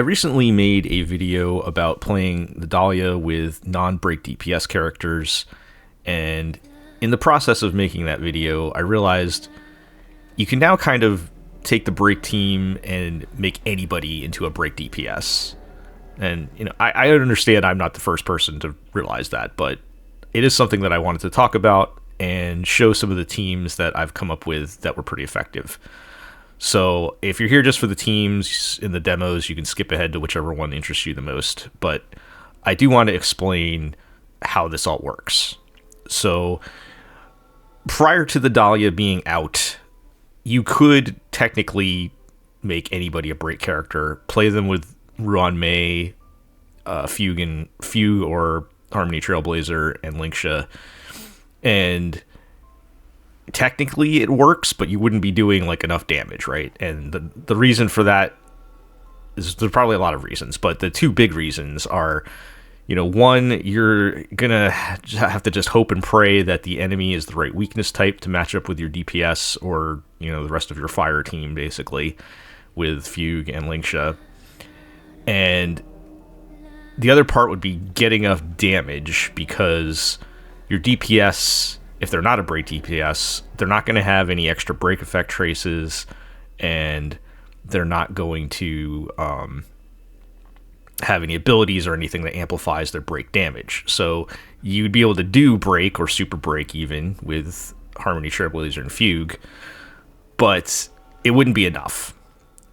recently made a video about playing the Dahlia with non-Break DPS characters, and in the process of making that video, I realized you can now kind of take the Break team and make anybody into a Break DPS. And, I understand I'm not the first person to realize that, but it is something that I wanted to talk about and show some of the teams that I've come up with that were pretty effective. So if you're here just for the teams in the demos, you can skip ahead to whichever one interests you the most. But I do want to explain how this all works. So prior to the Dahlia being out, you could technically make anybody a Break character, play them with Ruan Mei, Fugue or Harmony Trailblazer, and Lingsha. And technically it works, but you wouldn't be doing like enough damage, right? And the reason for that is there's probably a lot of reasons, but the two big reasons are, one, you're gonna have to just hope and pray that the enemy is the right weakness type to match up with your DPS or, the rest of your fire team, basically, with Fugue and Lingsha. And the other part would be getting enough damage, because your DPS, if they're not a Break DPS, they're not going to have any extra break effect traces, and they're not going to have any abilities or anything that amplifies their break damage. So you'd be able to do break or super break even with Harmony Trailblazer and Fugue, but it wouldn't be enough.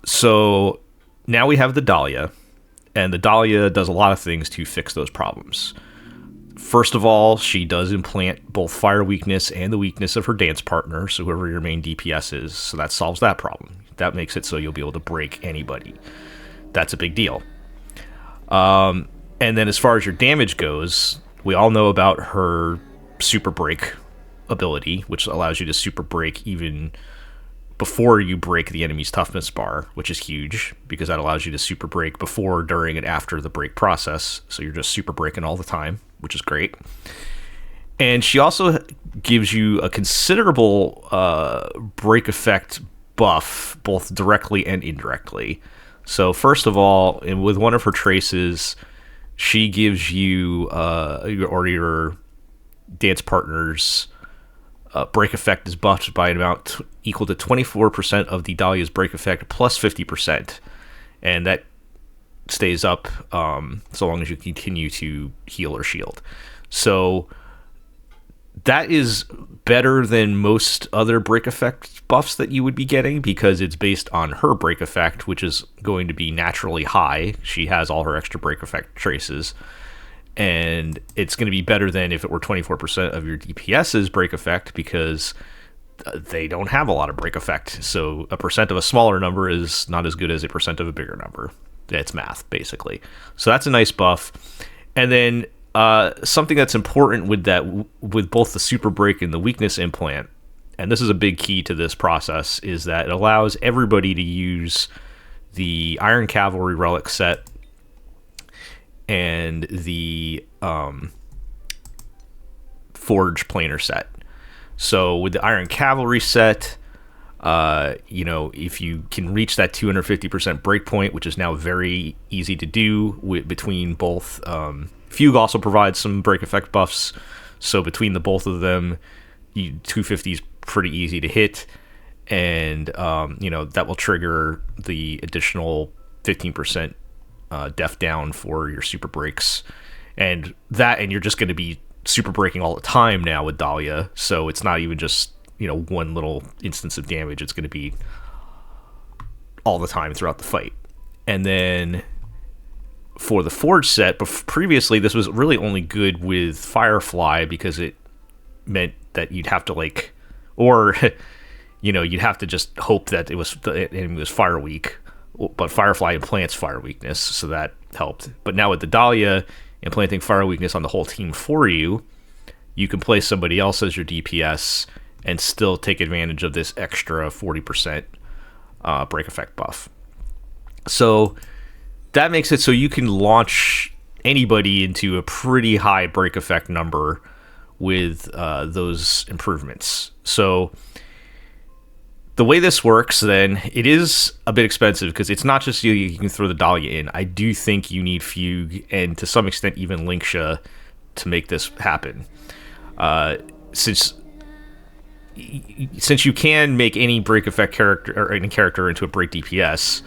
So now we have the Dahlia, and the Dahlia does a lot of things to fix those problems. First of all, she does implant both fire weakness and the weakness of her dance partner, so whoever your main DPS is, so that solves that problem. That makes it so you'll be able to break anybody. That's a big deal. And then as far as your damage goes, we all know about her super break ability, which allows you to super break even before you break the enemy's toughness bar, which is huge, because that allows you to super break before, during, and after the break process, so you're just super breaking all the time, which is great. And she also gives you a considerable break effect buff, both directly and indirectly. So first of all, with one of her traces, she gives you your dance partner's break effect is buffed by an amount equal to 24% of the Dahlia's break effect plus 50%. And that stays up so long as you continue to heal or shield. So that is better than most other break effect buffs that you would be getting, because it's based on her break effect, which is going to be naturally high. She has all her extra break effect traces, and it's going to be better than if it were 24% of your DPS's break effect, because they don't have a lot of break effect. So a percent of a smaller number is not as good as a percent of a bigger number. It's math, basically. So that's a nice buff. And then something that's important with that, with both the super break and the weakness implant, and this is a big key to this process, is that it allows everybody to use the Iron Cavalry relic set and the Forge planar set. So with the Iron Cavalry set, if you can reach that 250% breakpoint, which is now very easy to do between both, Fugue also provides some break effect buffs, so between the both of them, 250 is pretty easy to hit, and that will trigger the additional 15% def down for your super breaks, and you're just going to be super breaking all the time now with Dahlia, so it's not even just one little instance of damage. It's going to be all the time throughout the fight. And then for the Forge set, but previously this was really only good with Firefly, because it meant that you'd have to you'd have to just hope that the enemy was fire weak, but Firefly implants fire weakness, so that helped. But now with the Dahlia implanting fire weakness on the whole team for you, you can play somebody else as your DPS and still take advantage of this extra 40% break effect buff. So that makes it so you can launch anybody into a pretty high break effect number with those improvements. So the way this works, then, it is a bit expensive because it's not just you can throw the Dahlia in. I do think you need Fugue and to some extent even Lingsha to make this happen. Since you can make any break effect character or any character into a break DPS,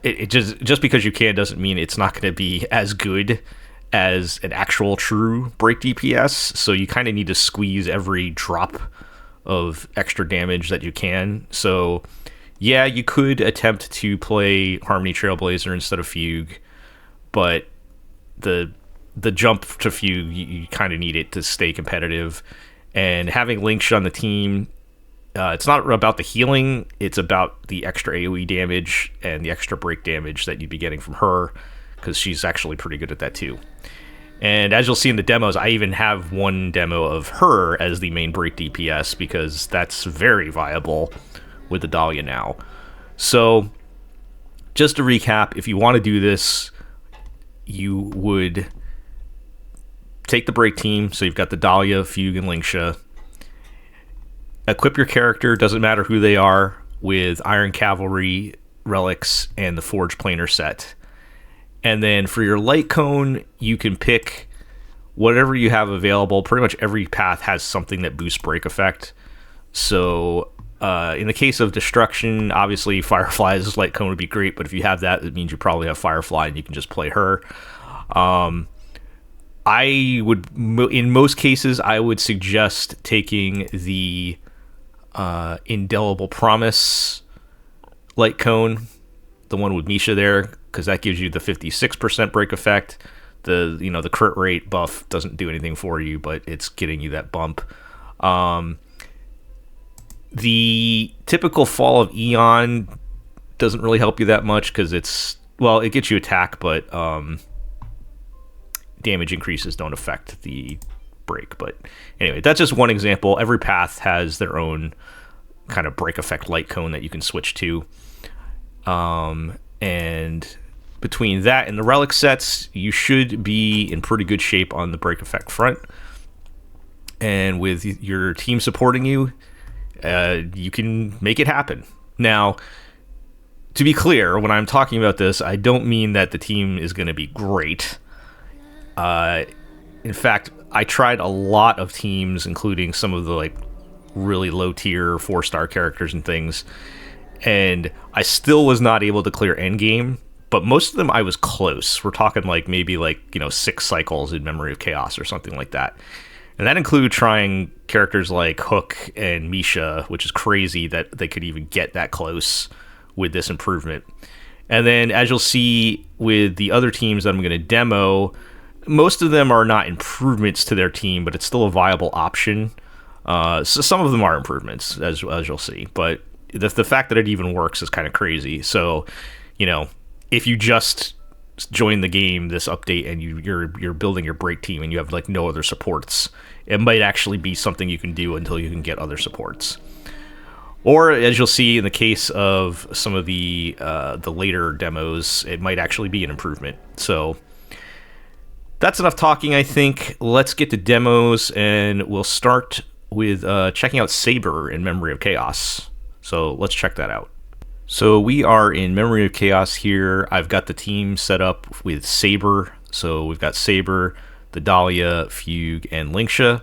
it just because you can doesn't mean it's not going to be as good as an actual true break DPS. So you kind of need to squeeze every drop of extra damage that you can. So yeah, you could attempt to play Harmony Trailblazer instead of Fugue, but the jump to Fugue, you kind of need it to stay competitive. And having Lingsha on the team, it's not about the healing, it's about the extra AoE damage and the extra break damage that you'd be getting from her, because she's actually pretty good at that too. And as you'll see in the demos, I even have one demo of her as the main break DPS because that's very viable with the Dahlia now. So, just to recap, if you want to do this, you would take the break team, so you've got the Dahlia, Fugue, and Lingsha. Equip your character, doesn't matter who they are, with Iron Cavalry, Relics, and the Forge Planar set. And then for your light cone, you can pick whatever you have available. Pretty much every path has something that boosts break effect. So in the case of destruction, obviously Firefly's light cone would be great, but if you have that, it means you probably have Firefly and you can just play her. I would, in most cases, I would suggest taking the Indelible Promise light cone, the one with Misha there, because that gives you the 56% break effect. The crit rate buff doesn't do anything for you, but it's getting you that bump. The typical Fall of Eon doesn't really help you that much because it gets you attack, but damage increases don't affect the break. But anyway, that's just one example. Every path has their own kind of break effect light cone that you can switch to. And between that and the relic sets, you should be in pretty good shape on the break effect front. And with your team supporting you, you can make it happen. Now, to be clear, when I'm talking about this, I don't mean that the team is going to be great. In fact, I tried a lot of teams, including some of the really low tier 4-star characters and things, and I still was not able to clear endgame, but most of them I was close. We're talking maybe 6 cycles in Memory of Chaos or something like that. And that included trying characters like Hook and Misha, which is crazy that they could even get that close with this improvement. And then, as you'll see with the other teams that I'm going to demo, most of them are not improvements to their team, but it's still a viable option. So some of them are improvements, as you'll see. But the fact that it even works is kind of crazy. So, if you just join the game, this update, and you're building your break team and you have no other supports, it might actually be something you can do until you can get other supports. Or, as you'll see in the case of some of the later demos, it might actually be an improvement. So that's enough talking, I think. Let's get to demos, and we'll start with checking out Saber in Memory of Chaos. So let's check that out. So we are in Memory of Chaos here. I've got the team set up with Saber. So we've got Saber, the Dahlia, Fugue, and Lingsha.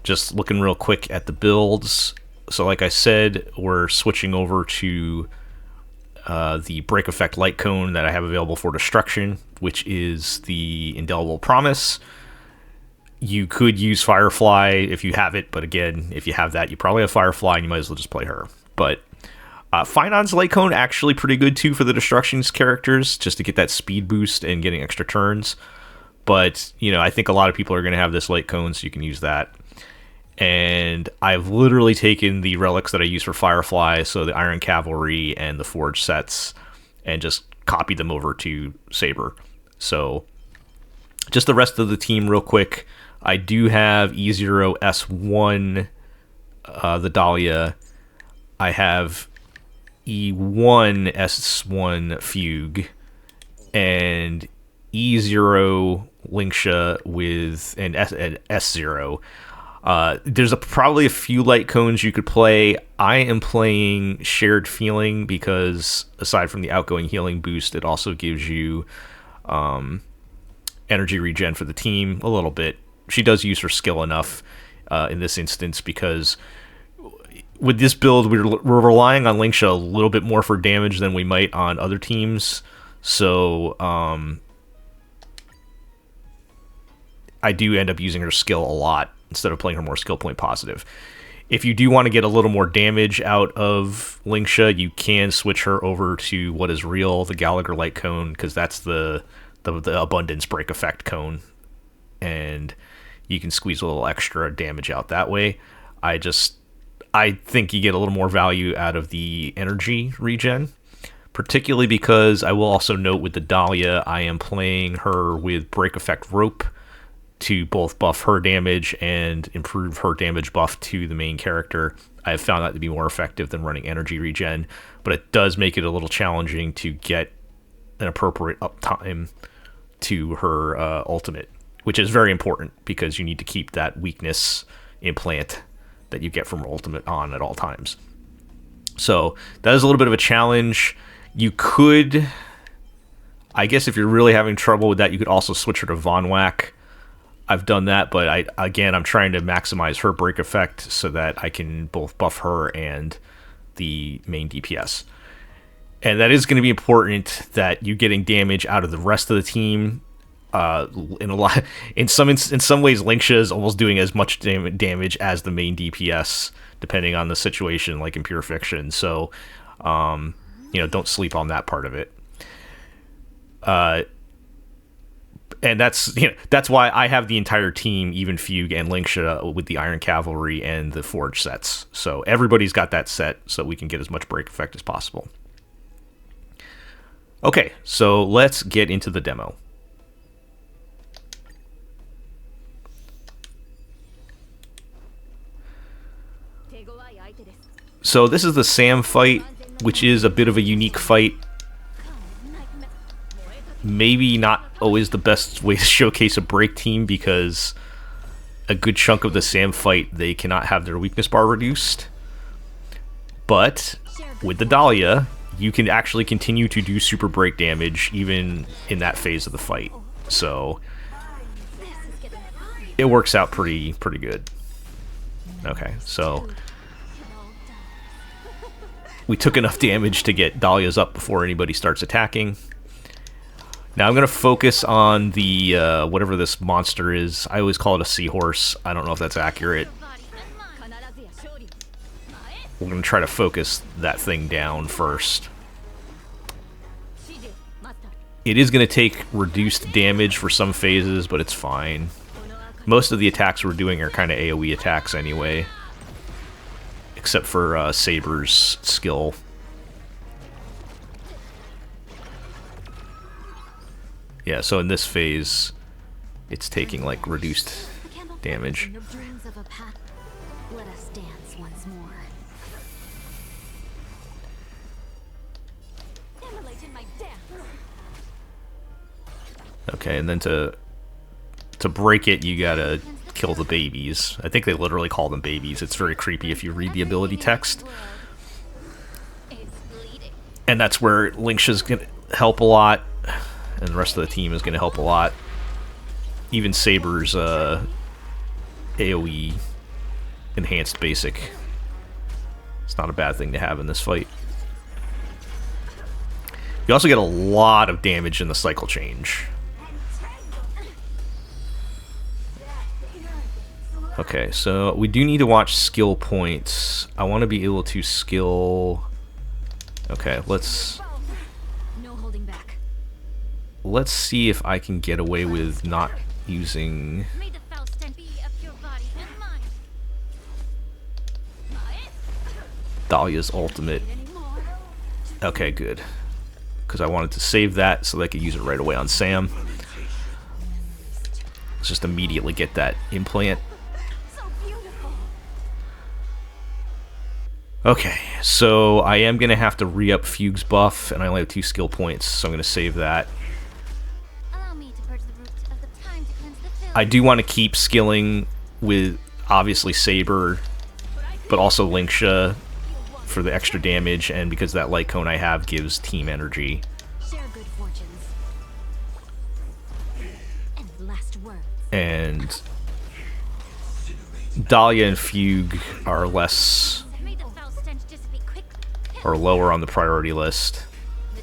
Just looking real quick at the builds. So like I said, we're switching over to the break effect light cone that I have available for destruction, which is the Indelible Promise. You could use Firefly if you have it, but again, if you have that, you probably have Firefly and you might as well just play her. But Finon's light cone actually pretty good too for the destructions characters, just to get that speed boost and getting extra turns. But I think a lot of people are going to have this light cone, so you can use that. And I've literally taken the relics that I use for Firefly, so the Iron Cavalry and the Forge sets, and just copied them over to Saber. So just the rest of the team real quick. I do have E0S1, the Dahlia. I have E1S1 Fugue, and E0 Lingsha and S0. There's probably a few light cones you could play. I am playing Shared Feeling because aside from the outgoing healing boost, it also gives you energy regen for the team a little bit. She does use her skill enough in this instance because with this build, we're relying on Lingsha a little bit more for damage than we might on other teams. So I do end up using her skill a lot instead of playing her more skill point positive. If you do want to get a little more damage out of Lingsha, you can switch her over to what is real, the Gallagher Light Cone, because that's the abundance break effect cone, and you can squeeze a little extra damage out that way. I think you get a little more value out of the energy regen, particularly because I will also note with the Dahlia, I am playing her with break effect rope to both buff her damage and improve her damage buff to the main character. I have found that to be more effective than running energy regen, but it does make it a little challenging to get an appropriate uptime to her ultimate, which is very important because you need to keep that weakness implant that you get from her ultimate on at all times. So that is a little bit of a challenge. You could, I guess if you're really having trouble with that, you could also switch her to Von Whack. I've done that, but I'm trying to maximize her break effect so that I can both buff her and the main DPS. And that is going to be important that you're getting damage out of the rest of the team. In some ways, Lingsha is almost doing as much damage as the main DPS, depending on the situation, like in Pure Fiction. So, don't sleep on that part of it. And that's why I have the entire team, even Fugue and Lingsha, with the Iron Cavalry and the Forge sets. So everybody's got that set so we can get as much break effect as possible. Okay, so let's get into the demo. So this is the Sam fight, which is a bit of a unique fight. Maybe not always the best way to showcase a break team because a good chunk of the Sam fight, they cannot have their weakness bar reduced. But with the Dahlia, you can actually continue to do super break damage even in that phase of the fight. So it works out pretty good. Okay, so we took enough damage to get Dahlia's up before anybody starts attacking. Now I'm going to focus on the, whatever this monster is. I always call it a seahorse. I don't know if that's accurate. We're going to try to focus that thing down first. It is going to take reduced damage for some phases, but it's fine. Most of the attacks we're doing are kind of AoE attacks anyway. Except for Saber's skill. Yeah, so in this phase, it's taking, like, reduced damage. Okay, and then to break it, you gotta kill the babies. I think they literally call them babies. It's very creepy if you read the ability text. And that's where Lingsha's gonna help a lot. And the rest of the team is going to help a lot. Even Saber's AoE enhanced basic. It's not a bad thing to have in this fight. You also get a lot of damage in the cycle change. Okay, so we do need to watch skill points. I want to be able to skill... Okay, let's see if I can get away with not using... Dahlia's ultimate. Okay, good. Because I wanted to save that so that I could use it right away on Sam. Let's just immediately get that implant. Okay, so I am going to have to re-up Fugue's buff, and I only have 2 skill points, so I'm going to save that. I do want to keep skilling with obviously Saber, but also Lingsha for the extra damage, and because that light cone I have gives team energy. And Dahlia and Fugue are lower on the priority list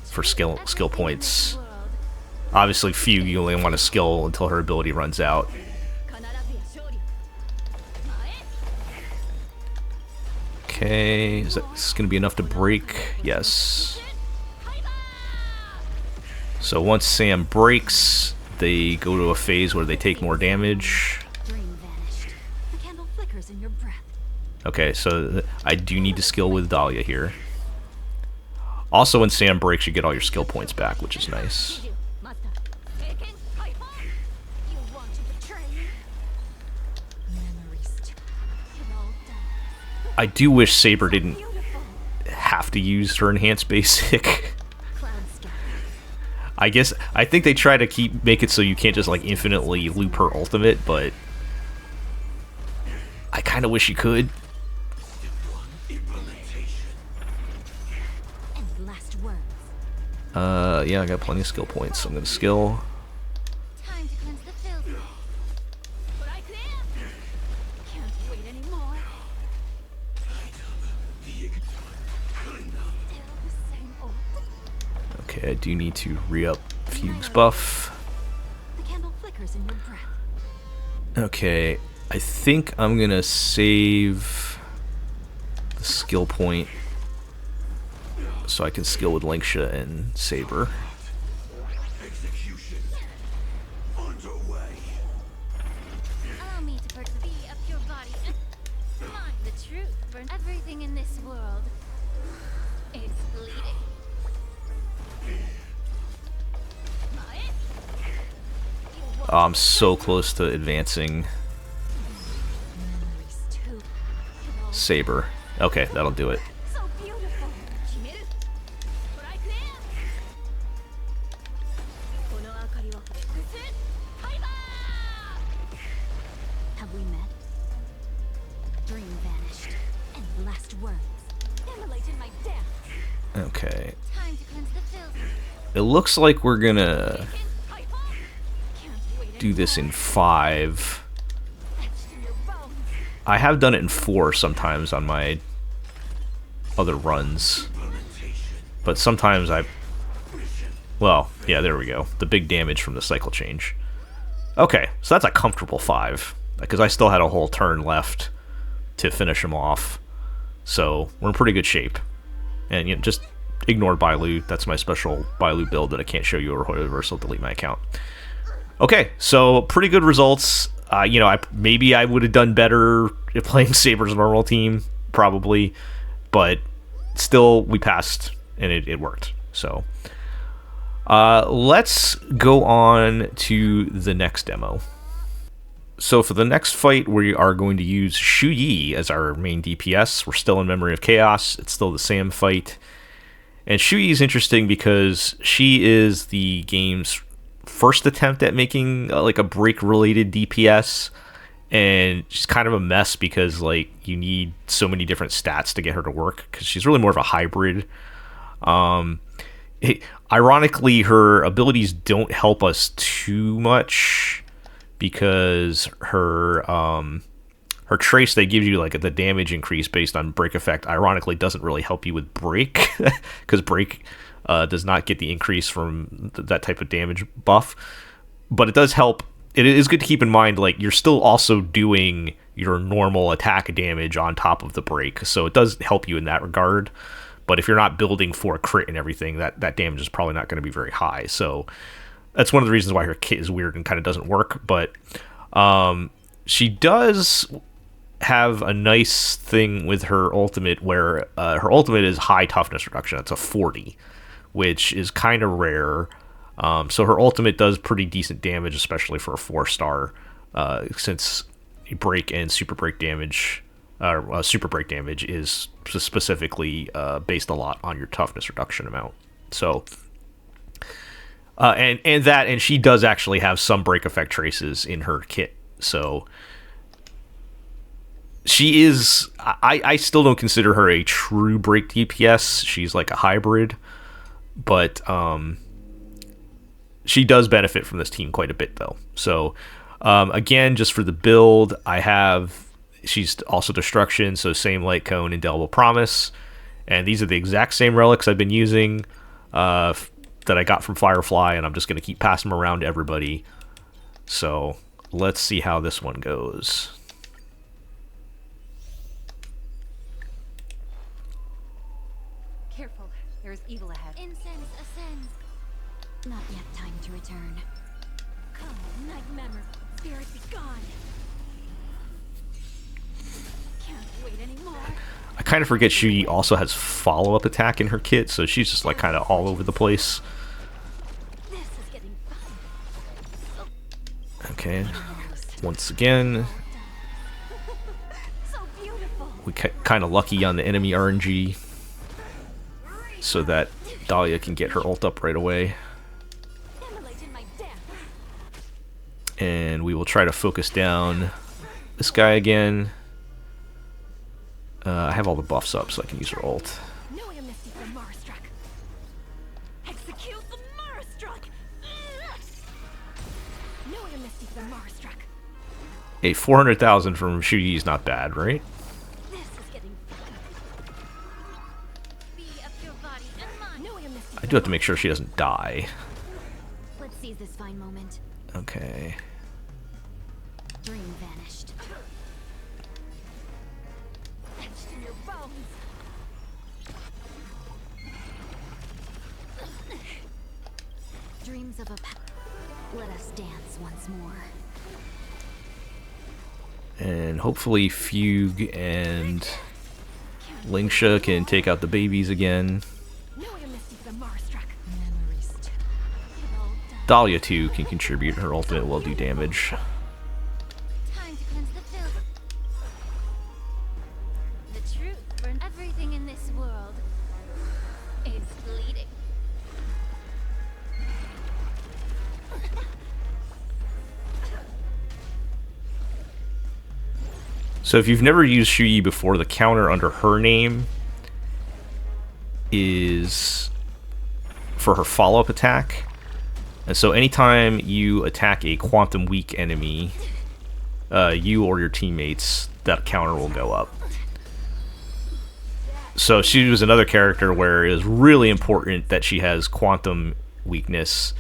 for skill points. Obviously, Fugue, you only want to skill until her ability runs out. Okay, is that going to be enough to break? Yes. So once Sam breaks, they go to a phase where they take more damage. Okay, so I do need to skill with Dahlia here. Also, when Sam breaks, you get all your skill points back, which is nice. I do wish Saber didn't have to use her enhanced basic. I think they try to make it so you can't just like infinitely loop her ultimate, but I kind of wish you could. Yeah, I got plenty of skill points, so I'm gonna skill. Okay, I do need to re-up Fugue's buff. Okay, I think I'm gonna save the skill point so I can skill with Lingsha and Saber. Oh, I'm so close to advancing Saber. Okay, that'll do it. Okay. It looks like we're gonna do this in 5. I have done it in 4 sometimes on my other runs, but sometimes well, yeah, there we go. The big damage from the cycle change. Okay, so that's a comfortable 5, because I still had a whole turn left to finish him off, so we're in pretty good shape. And you know, just ignore Bailu. That's my special Bailu build that I can't show you, or Reversal, delete my account. Okay, so pretty good results. You know, maybe I would have done better if playing Saber's normal team, probably, but still, we passed, and it worked. So, let's go on to the next demo. So for the next fight, we are going to use Xueyi as our main DPS. We're still in Memory of Chaos. It's still the Sam fight. And Xueyi is interesting because she is the game's first attempt at making like a break-related DPS. And she's kind of a mess because like you need so many different stats to get her to work, because she's really more of a hybrid. Ironically, her abilities don't help us too much, because her trace that gives you like the damage increase based on break effect, ironically doesn't really help you with break, because break does not get the increase from that type of damage buff. But it does help. It is good to keep in mind, like, you're still also doing your normal attack damage on top of the break, so it does help you in that regard. But if you're not building for a crit and everything, that damage is probably not going to be very high. So that's one of the reasons why her kit is weird and kind of doesn't work. But she does have a nice thing with her ultimate, where her ultimate is high toughness reduction. It's a 40, which is kind of rare. So her ultimate does pretty decent damage, especially for a 4-star, since break and super break damage, super break damage is specifically based a lot on your toughness reduction amount. So, and she does actually have some break effect traces in her kit. So She is. I still don't consider her a true break DPS. She's like a hybrid, but she does benefit from this team quite a bit, though. So again, just for the build, I have. She's also destruction, so same light cone, indelible promise, and these are the exact same relics I've been using that I got from Firefly, and I'm just going to keep passing them around to everybody. So let's see how this one goes. Careful, there is evil ahead. Incense ascends. Not yet time to return. Come, night memory, spirit be gone. Can't wait anymore. I kind of forget Xueyi also has follow-up attack in her kit, so she's just like kind of all over the place. This is getting fun. Okay, once again, So beautiful. we kind of lucky on the enemy RNG, so that Dahlia can get her ult up right away. Immolated my death. And we will try to focus down this guy again. I have all the buffs up, so I can use her ult. No amnesty for Marastruck. Execute the Marastruck. No amnesty for Marastruck. A 400,000 from Xueyi is not bad, right? This is getting fun. Be of your body and mind. No amnesty. I do have to make sure she doesn't die. Let's seize this fine moment. Okay. Dream vanished. Etched in your bones. Dreams of a let us dance once more. And hopefully Fugue and Lingsha can take out the babies again. No amnesty for Marastruck. Memories. It all done. Dahlia too can contribute. Her ultimate will do damage. Time to cleanse the filth. The truth for everything in this world is bleeding. So if you've never used Xueyi before, the counter under her name is for her follow-up attack. And so anytime you attack a quantum weak enemy, you or your teammates, that counter will go up. So she was another character where it is really important that she has quantum weakness,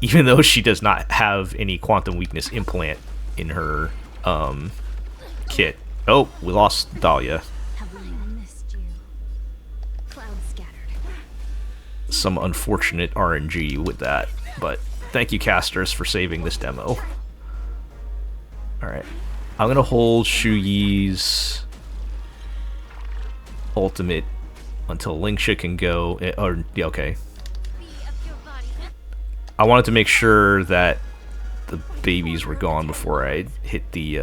even though she does not have any quantum weakness implant in her kit. Oh, we lost Dahlia. Have I missed you? Clouds scattered. Some unfortunate RNG with that, but thank you, casters, for saving this demo. Alright. I'm going to hold Xueyi's ultimate until Lingsha can go. Yeah, okay. Be of your body. I wanted to make sure that the babies were gone before I hit the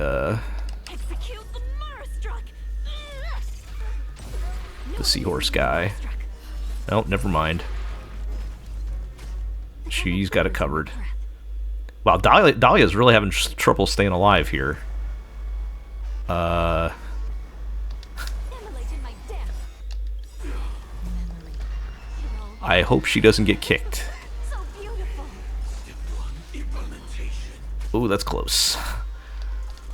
Execute the Marastruck. seahorse guy. Oh, never mind. She's got it covered. Wow, Dahlia's really having trouble staying alive here. Immolated my death. Memory. It all I hope she doesn't get kicked. so beautiful. Ooh, that's close.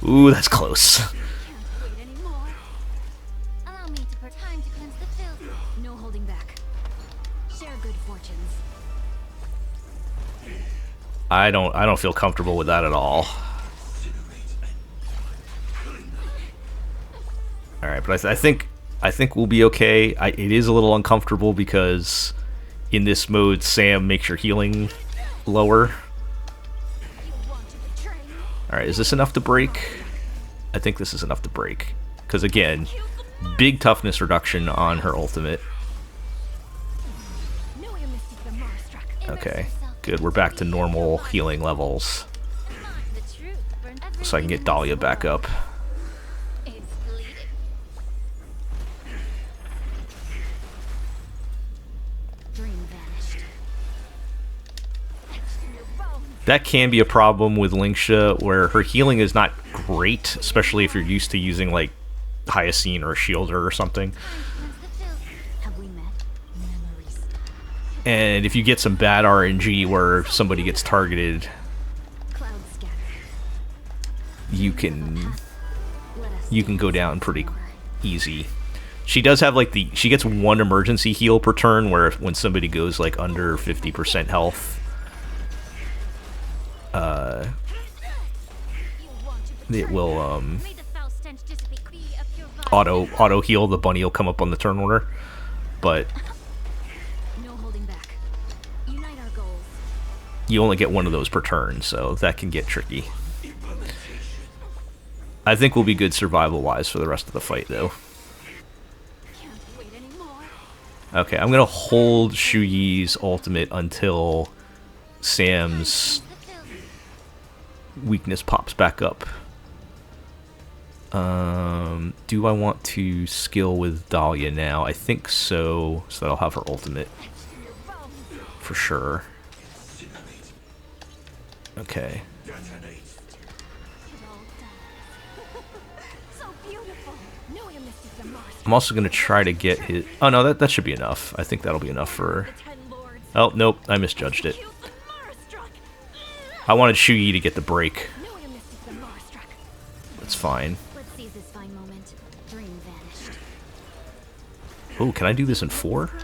Ooh, that's close. Can't wait anymore. Allow me to time to cleanse the filth. No holding back. Share good fortunes. I don't feel comfortable with that at all. All right, but I think we'll be okay. It is a little uncomfortable because in this mode, Sam makes your healing lower. You want to betray me? All right, is this enough to break? I think this is enough to break because again, big toughness reduction on her ultimate. No amnesty for Marastruck. Okay, good. We're back to normal healing levels, The truth for everything so I can get in Dahlia this back world up. is bleeding. Dream vanished. Etched in your bones. That can be a problem with Lingsha, where her healing is not great, especially if you're used to using like Hyacine or a Shielder or something. Have we met? Memories. And if you get some bad RNG where somebody gets targeted, Cloud scatter. you can Let us go down pretty easy. She does have like she gets one emergency heal per turn, where when somebody goes like under 50% health, it will May the foul stench dissipate. Be of your body. auto heal. The bunny will come up on the turn order, but No holding back. Unite our goals. you only get one of those per turn, so that can get tricky. I think we'll be good survival wise for the rest of the fight though. Can't wait anymore. Okay, I'm gonna hold Xueyi's ultimate until Sam's The field. weakness pops back up. Do I want to skill with Dahlia now? I think so, so that I'll have her ultimate for sure. Okay. It all done. So beautiful. No mystic the Mars. I'm also gonna try to get his. Oh no, that should be enough. I think that'll be enough for. The 10 lords. Oh nope, I misjudged it. Use the Mars struck. I wanted Xueyi to get the break. No mystic the Mars struck. That's fine. Let's seize this fine moment. Dream vanished. Oh, can I do this in 4? Crime?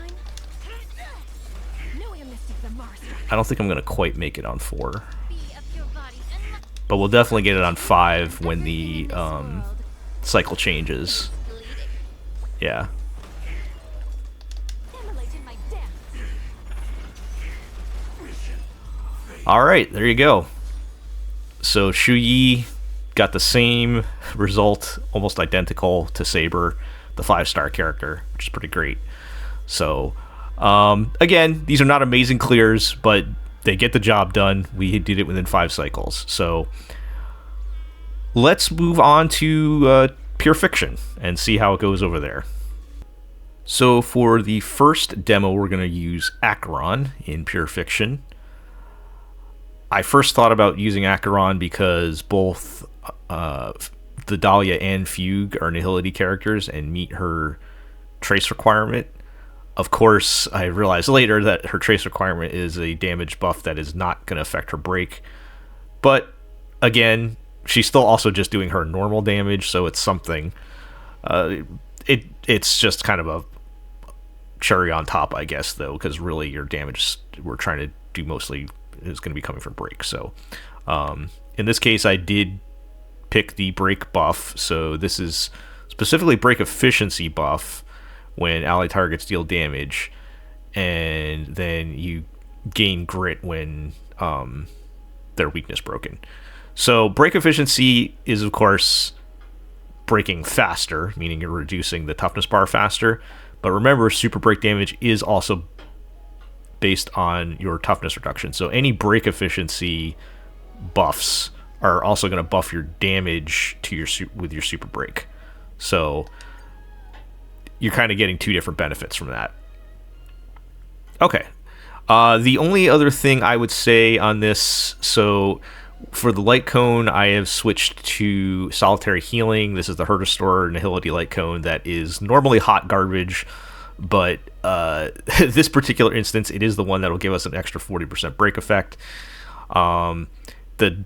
No mystic the Mars struck. I don't think I'm gonna quite make it on 4, Be of your body and let but we'll definitely get it on 5 when everything in the this world cycle changes. bleed. Yeah. Immolate in my dance. All right, there you go. So Xueyi got the same result, almost identical to Saber, the 5-star character, which is pretty great. So, again, these are not amazing clears, but they get the job done. We did it within 5 cycles. So, let's move on to Pure Fiction and see how it goes over there. So, for the first demo, we're going to use Acheron in Pure Fiction. I first thought about using Acheron because both the Dahlia and Fugue are Nihility characters and meet her trace requirement. Of course, I realized later that her trace requirement is a damage buff that is not going to affect her break. But again, she's still also just doing her normal damage, so it's something. It's just kind of a cherry on top, I guess, though, because really your damage we're trying to do mostly is going to be coming from break. So in this case, I did pick the break buff, so this is specifically break efficiency buff when ally targets deal damage, and then you gain grit when their weakness broken. So break efficiency is of course breaking faster, meaning you're reducing the toughness bar faster, but remember super break damage is also based on your toughness reduction. So any break efficiency buffs are also going to buff your damage to your with your super break. So you're kind of getting 2 different benefits from that. Okay. The only other thing I would say on this, so for the light cone, I have switched to solitary healing. This is the Hurt Restore Nihility light cone that is normally hot garbage, but this particular instance, it is the one that will give us an extra 40% break effect. The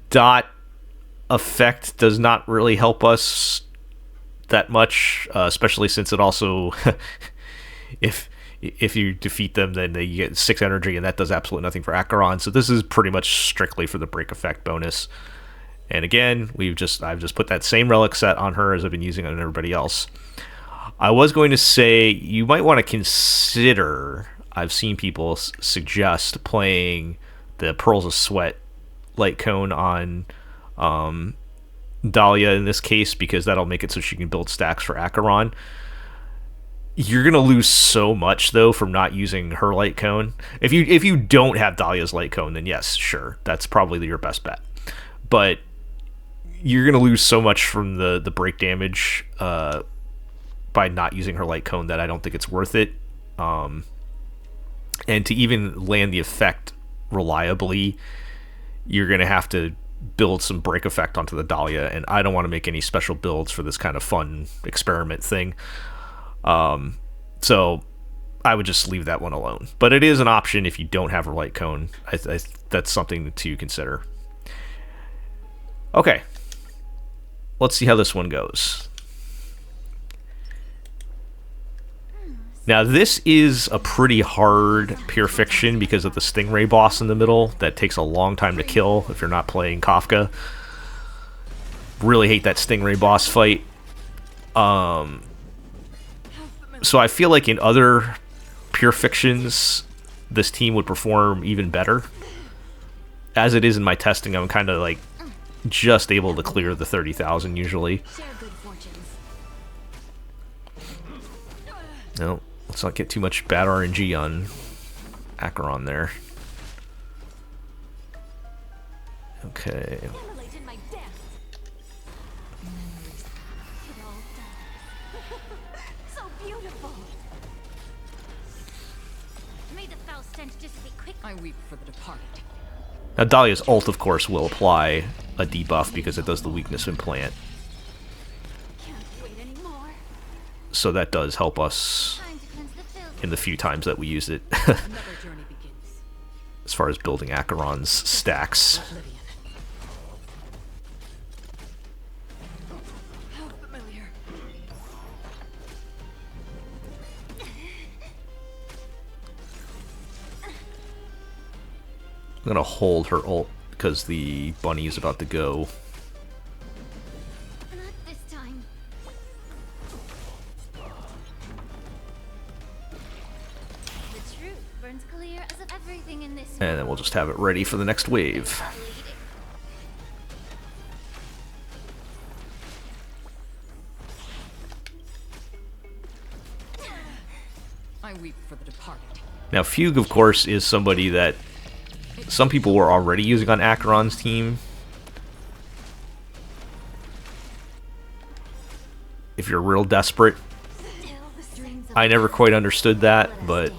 dot effect does not really help us that much, especially since it also, if you defeat them, then you get 6 energy, and that does absolutely nothing for Acheron. So this is pretty much strictly for the break effect bonus. And again, I've just put that same relic set on her as I've been using on everybody else. I was going to say you might want to consider, I've seen people suggest playing the Pearls of Sweat light cone on Dahlia in this case, because that'll make it so she can build stacks for Acheron. You're gonna lose so much though from not using her light cone. If you don't have Dahlia's light cone, then yes, sure, that's probably your best bet. But you're gonna lose so much from the break damage by not using her light cone that I don't think it's worth it. And to even land the effect reliably, you're going to have to build some break effect onto the Dahlia, and I don't want to make any special builds for this kind of fun experiment thing. So I would just leave that one alone. But it is an option if you don't have a light cone. That's something to consider. Okay. Let's see how this one goes. Now, this is a pretty hard pure fiction because of the Stingray boss in the middle that takes a long time to kill if you're not playing Kafka. Really hate that Stingray boss fight. So I feel like in other pure fictions, this team would perform even better. As it is in my testing, I'm kind of like just able to clear the 30,000 usually. No. Let's not get too much bad RNG on Acheron there. Okay. So beautiful. May the foul stench dissipate quick. I weep for the departed. Now Dahlia's ult, of course, will apply a debuff because it does the weakness implant. Can't wait anymore. So that does help us in the few times that we use it. Another journey begins. As far as building Acheron's stacks. Oblivion. How familiar. I'm gonna hold her ult because the bunny is about to go. Not this time. The truth burns clear as of everything in this And then we'll just have it ready for the next wave. I weep for the departed. Now Fugue, of course, is somebody that some people were already using on Acheron's team. If you're real desperate. I never quite understood that, but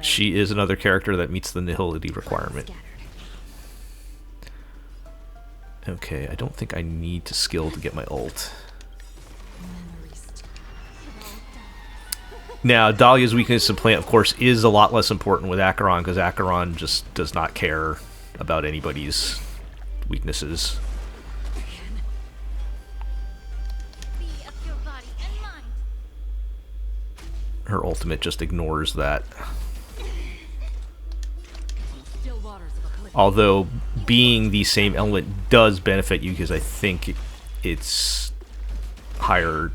she is another character that meets the nihility requirement. Okay, I don't think I need to skill to get my ult. Now, Dahlia's weakness implant, of course, is a lot less important with Acheron because Acheron just does not care about anybody's weaknesses. Her ultimate just ignores that. Although, being the same element does benefit you because I think it's higher...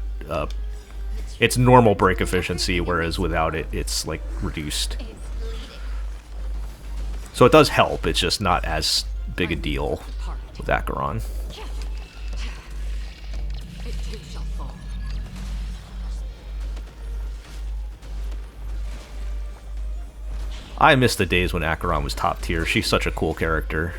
it's normal break efficiency, whereas without it, it's like reduced. So it does help, it's just not as big a deal with Acheron. I miss the days when Acheron was top tier. She's such a cool character.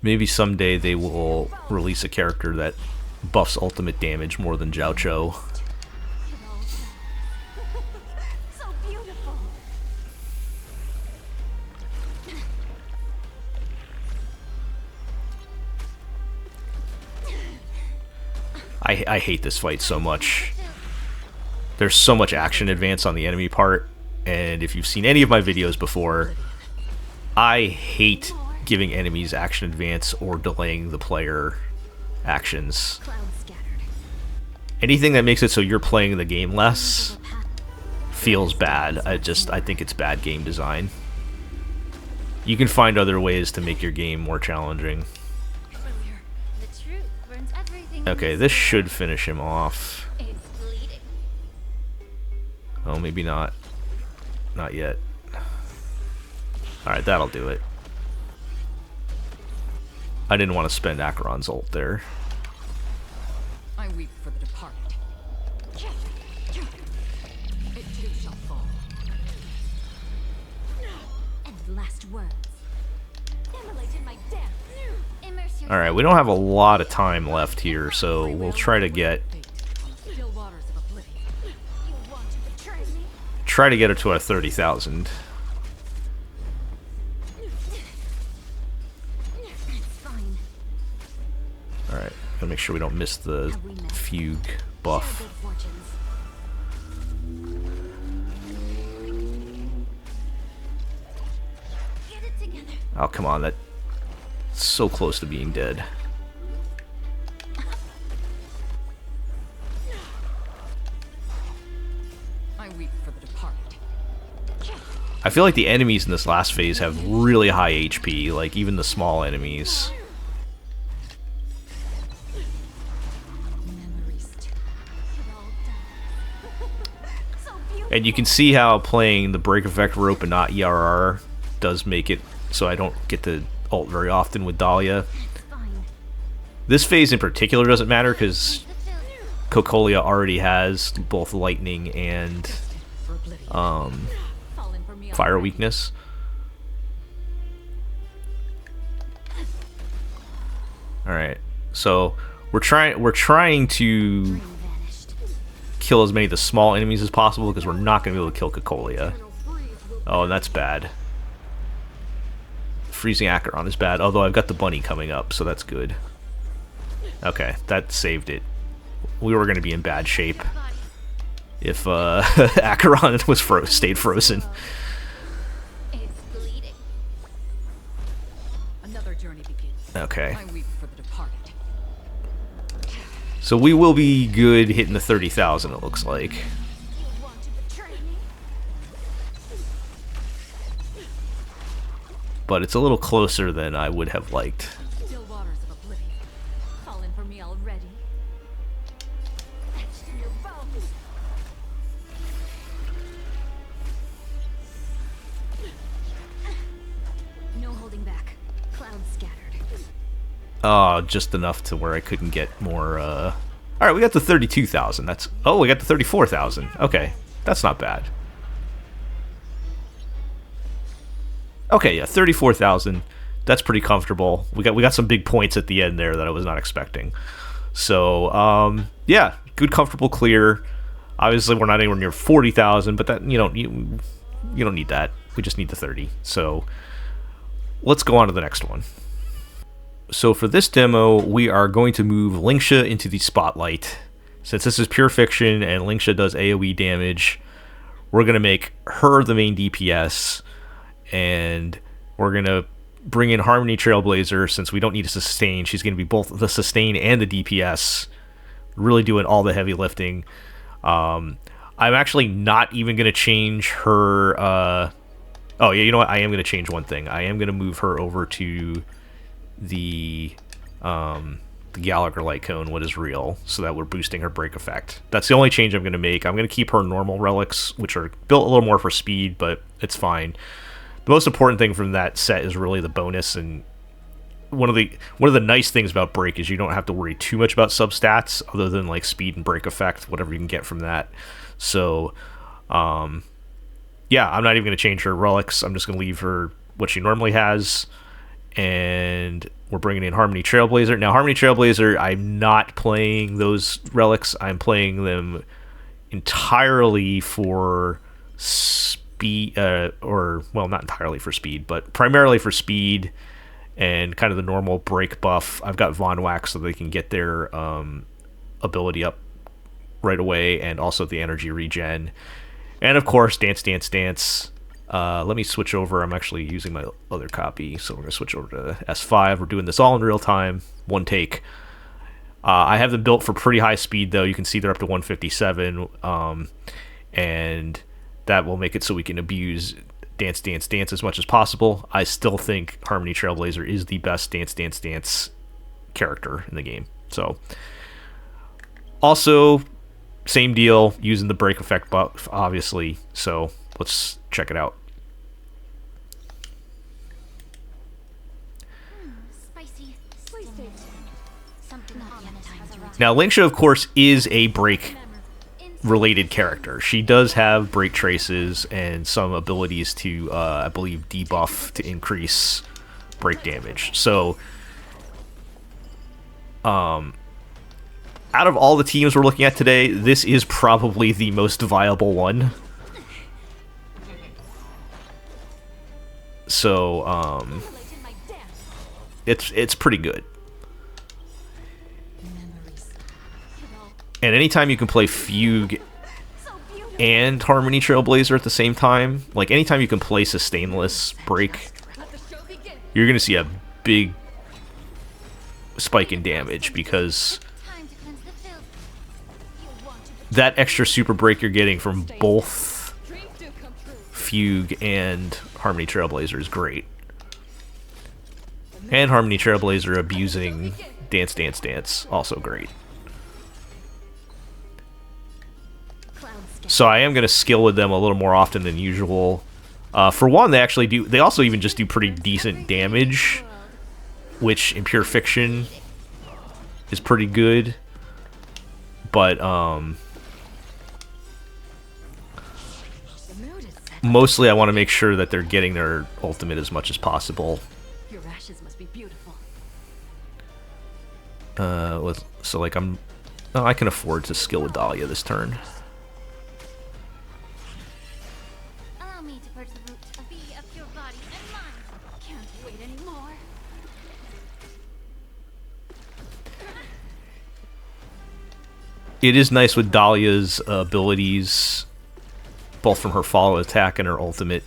Maybe someday they will release a character that buffs ultimate damage more than Jiao Cho. So beautiful. I hate this fight so much. There's so much action advance on the enemy part, and if you've seen any of my videos before, I hate giving enemies action advance or delaying the player actions. Anything that makes it so you're playing the game less feels bad. I think it's bad game design. You can find other ways to make your game more challenging. Okay, this should finish him off. Oh, maybe not. Not yet. Alright, that'll do it. I didn't want to spend Acheron's ult there. I weep for the departed. It too shall fall. And last words. Immolate in my death. Immerse Alright, we don't have a lot of time left here, so we'll try to get Still waters of oblivion. You want to betray me? her to our 30,000. It's fine. Alright, gotta make sure we don't miss the Fugue Share buff. good fortunes. Get it together. Oh, come on, that's so close to being dead. I weep for the departed. I feel like the enemies in this last phase have really high HP, like even the small enemies. Memories too. It all done. So beautiful. And you can see how playing the Break Effect rope and not ERR does make it so I don't get to ult very often with Dahlia. It's fine. This phase in particular doesn't matter because The field. Cocolia already has both lightning and For oblivion. Fallen for me fire already. weakness. Alright, so we're trying to Brain vanished. kill as many of the small enemies as possible because we're not going to be able to kill Cocolia. Oh, and that's bad. Freezing Acheron is bad, although I've got the bunny coming up, so that's good. Okay, that saved it. We were going to be in bad shape if Acheron was stayed frozen. It's bleeding. Another journey begins. Okay, I weep for the departed. so we will be good hitting the 30,000, it looks like. You want to betray me? But it's a little closer than I would have liked. Still waters of oblivion. Fallen for me already. Etched in your bones. No holding back. Clouds scattered. Just enough to where I couldn't get more, Alright, we got the 32,000. That's... Oh, we got the 34,000. Okay, that's not bad. Okay, yeah, 34,000. That's pretty comfortable. We got some big points at the end there that I was not expecting. So, yeah, good comfortable clear. Obviously, we're not anywhere near 40,000, but that you don't need that. We just need the 30. So, let's go on to the next one. So for this demo, we are going to move Lingsha into the spotlight. Since this is pure fiction and Lingsha does AoE damage, we're going to make her the main DPS, and we're going to bring in Harmony Trailblazer. Since we don't need a sustain, she's going to be both the sustain and the DPS, really doing all the heavy lifting. I'm actually not even going to change her... oh yeah, you know what? I am going to change one thing. I am going to move her over to the Gallagher light cone, what is real, so that we're boosting her break effect. That's the only change I'm going to make. I'm going to keep her normal relics, which are built a little more for speed, but it's fine. The most important thing from that set is really the bonus, and one of the nice things about break is you don't have to worry too much about substats other than like speed and break effect, whatever you can get from that. So yeah, I'm not even going to change her relics. I'm just going to leave her what she normally has. And we're bringing in Harmony Trailblazer. Now, Harmony Trailblazer, I'm not playing those relics. I'm playing them entirely for speed, or, well, not entirely for speed, but primarily for speed and kind of the normal break buff. I've got Von Wax so they can get their ability up right away, and also the energy regen. And, of course, Dance, Dance, Dance. Let me switch over. I'm actually using my other copy, so we're going to switch over to S5. We're doing this all in real time, one take. I have them built for pretty high speed, though. You can see they're up to 157, and that will make it so we can abuse Dance, Dance, Dance as much as possible. I still think Harmony Trailblazer is the best Dance, Dance, Dance character in the game. So, also, same deal, using the break effect buff, obviously. So, let's check it out. Spicy. Still something ominous has arrived. Now, Lingsha, of course, is a break-related character. She does have break traces and some abilities to, I believe, debuff to increase break damage. So, Out of all the teams we're looking at today, this is probably the most viable one. So, it's pretty good. And anytime you can play Fugue and Harmony Trailblazer at the same time, like anytime you can place a stainless break, you're gonna see a big spike in damage, because that extra super break you're getting from both Fugue and Harmony Trailblazer is great. And Harmony Trailblazer abusing Dance Dance Dance, also great. So I am going to skill with them a little more often than usual. For one, they also even just do pretty decent damage, which in Pure Fiction is pretty good. But mostly I want to make sure that they're getting their ultimate as much as possible. Your ashes must be beautiful. So like I can afford to skill with Dahlia this turn. Allow me to purge the root of be of your body and mind. Can't wait anymore. It is nice with Dahlia's abilities, both from her follow attack and her ultimate,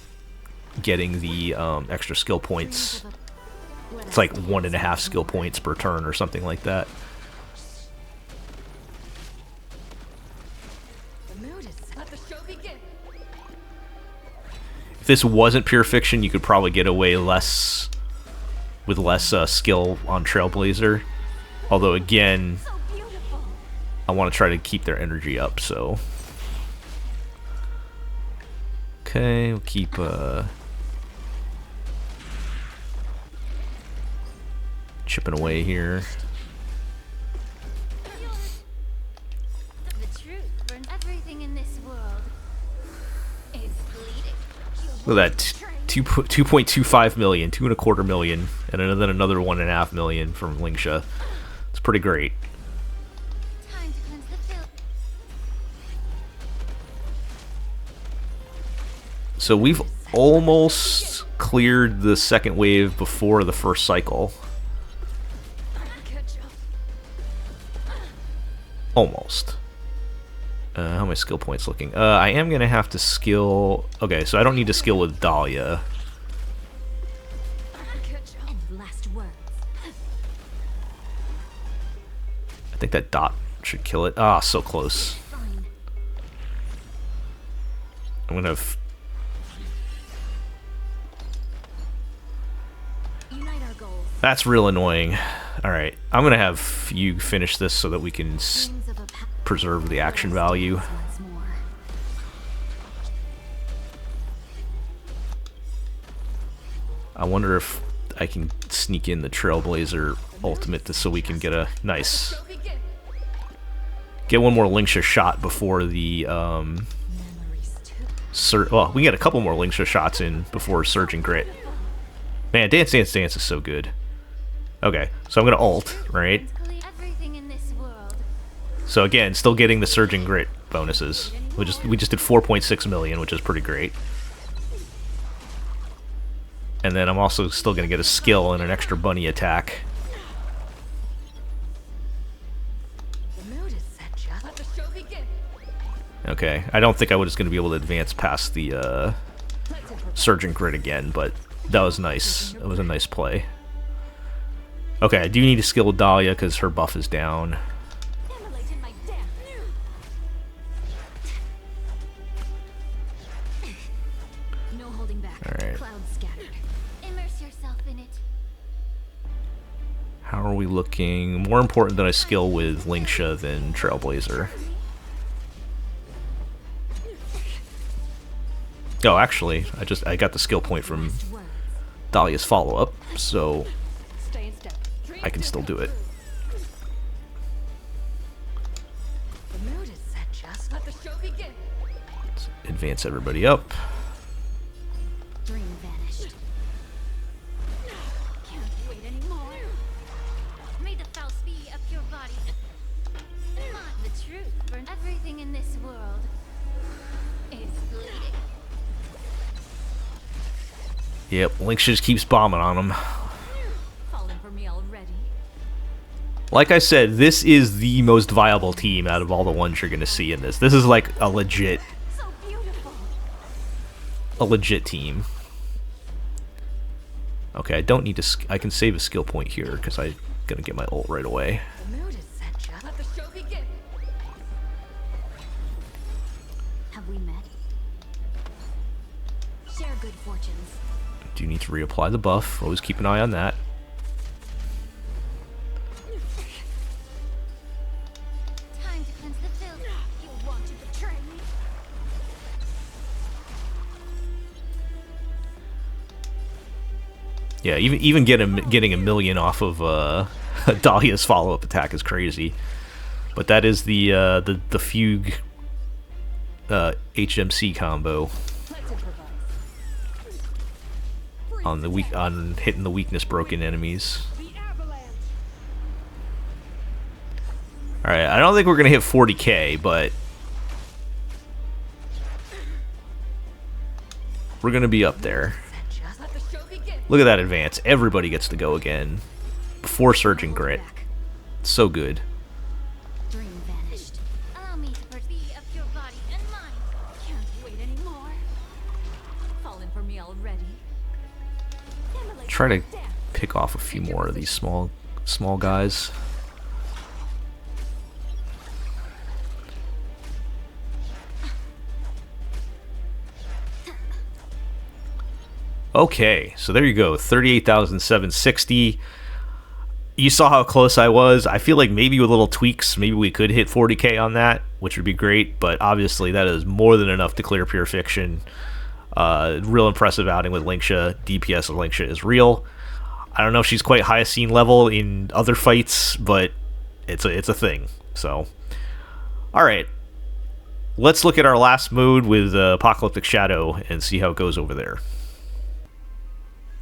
getting the extra skill points. It's like 1.5 skill points per turn or something like that. If this wasn't Pure Fiction, you could probably get away with less skill on Trailblazer. Although again, I want to try to keep their energy up, so... Okay, we'll keep, chipping away here. The truth burns everything in this world. It's bleeding. Look at that, 2.25 million, 2.25 million, and then another 1.5 million from Lingsha. It's pretty great. Time to cleanse the filth. So we've almost cleared the second wave before the first cycle. Almost. How are my skill points looking? I am going to have to skill... Okay, so I don't need to skill with Dahlia. And last words. I think that dot should kill it. Ah, so close. Fine. I'm going to have... Unite our goals. That's real annoying. Alright, I'm going to have you finish this so that we can Wings of a preserve the action value. once more. I wonder if I can sneak in the Trailblazer ultimate so we can get a nice... Get one more Lingsha shot before the, well, we can get a couple more Lingsha shots in before Surging Grit. Man, Dance Dance Dance is so good. Okay, so I'm gonna ult, right? Everything in this world. So again, still getting the Surging Grit bonuses. We just did 4.6 million, which is pretty great. And then I'm also still gonna get a skill and an extra bunny attack. The mood is set, just let the show begin. Okay, I don't think I was gonna be able to advance past the Surging Grit again, but that was nice. It was a nice play. Okay, I do need to skill with Dahlia because her buff is down. Immolated my death. No holding back. Alright. Clouds scattered. Immerse yourself in it. How are we looking? More important that I skill with Lingsha than Trailblazer. Oh, actually, I got the skill point from Dahlia's follow-up, so Stay in step. I can still do it. The mood is set, just let the show begin. Let's advance everybody up. Dream vanished. Can't wait anymore. May the foul speed up your body. Not the truth, for everything in this world is bleeding. Yep, Lingsha just keeps bombing on him. Falling for me already. Like I said, this is the most viable team out of all the ones you're gonna see in this. This is like a legit team. Okay, I don't need to. I can save a skill point here because I'm gonna get my ult right away. The mood is set, just let the show begin. Have we met? Share good fortunes. Do need to reapply the buff. Always keep an eye on that. Time to cleanse the filth. You want to betray me? Yeah, even getting a million off of Dahlia's follow-up attack is crazy. But that is the Fugue HMC combo on hitting the weakness broken enemies. All right, I don't think we're gonna hit 40k, but we're gonna be up there. Look at that advance. Everybody gets to go again before Surging Grit. It's so good. Dream vanished. Allow me to be up your body and mine. Can't wait anymore. Falling for me already. Try to pick off a few more of these small guys. Okay, so there you go, 38,760. You saw how close I was. I feel like maybe with little tweaks, maybe we could hit 40k on that, which would be great, but obviously that is more than enough to clear Pure Fiction. Real impressive outing with Lingsha. DPS of Lingsha is real. I don't know if she's quite high scene level in other fights, but it's a thing. So, alright. Let's look at our last mode with Apocalyptic Shadow and see how it goes over there.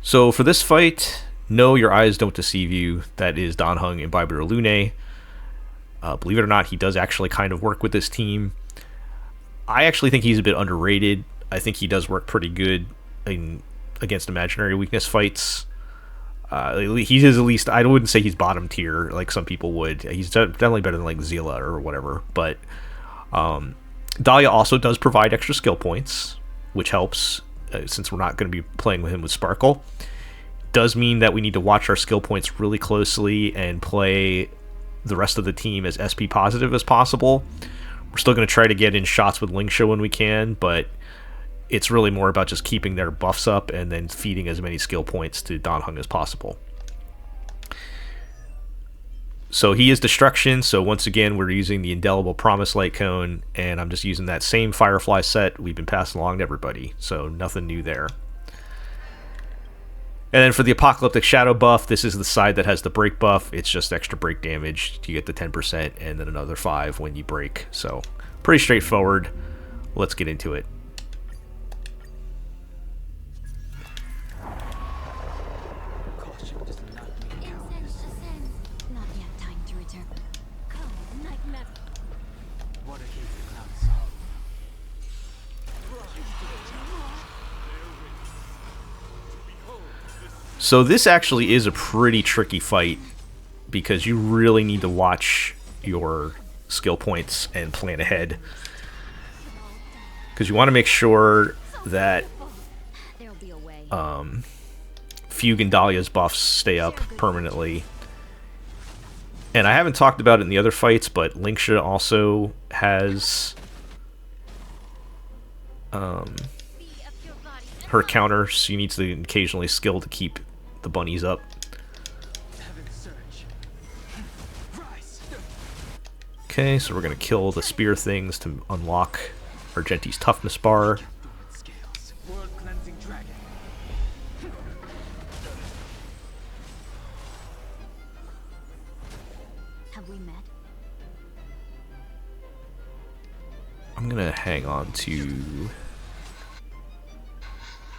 So for this fight, no, your eyes don't deceive you. That is Dan Heng, Imbibitor Lunae. Believe it or not, he does actually kind of work with this team. I actually think he's a bit underrated. I think he does work pretty good against imaginary weakness fights. He is at least, I wouldn't say he's bottom tier like some people would. He's definitely better than like Zila or whatever. But Dahlia also does provide extra skill points, which helps. Since we're not going to be playing with him with Sparkle, does mean that we need to watch our skill points really closely and play the rest of the team as SP positive as possible. We're still going to try to get in shots with Lingsha when we can, but it's really more about just keeping their buffs up and then feeding as many skill points to Dan Heng as possible. So he is Destruction, so once again we're using the Indelible Promise Light Cone, and I'm just using that same Firefly set we've been passing along to everybody, so nothing new there. And then for the Apocalyptic Shadow buff, this is the side that has the break buff. It's just extra break damage. You get the 10% and then another 5 when you break, so pretty straightforward. Let's get into it. So this actually is a pretty tricky fight because you really need to watch your skill points and plan ahead. Because you want to make sure that Fugue and Dahlia's buffs stay up permanently. And I haven't talked about it in the other fights, but Lingsha also has her counter, so you need to occasionally skill to keep the bunnies up. Okay, so we're gonna kill the spear things to unlock Argenti's toughness bar. Have we met? I'm gonna hang on to.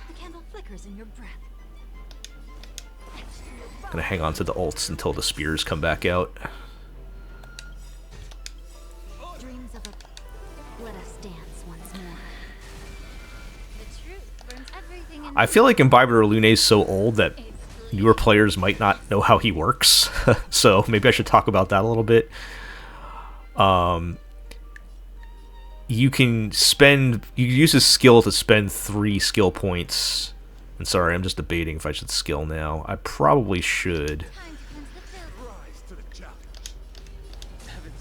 The candle flickers in your breath. Gonna hang on to the ults until the spears come back out. I feel like Imbibitor Lunae is so old that newer players might not know how he works. So maybe I should talk about that a little bit. You can use his skill to spend 3 skill points. And sorry, I'm just debating if I should skill now. I probably should.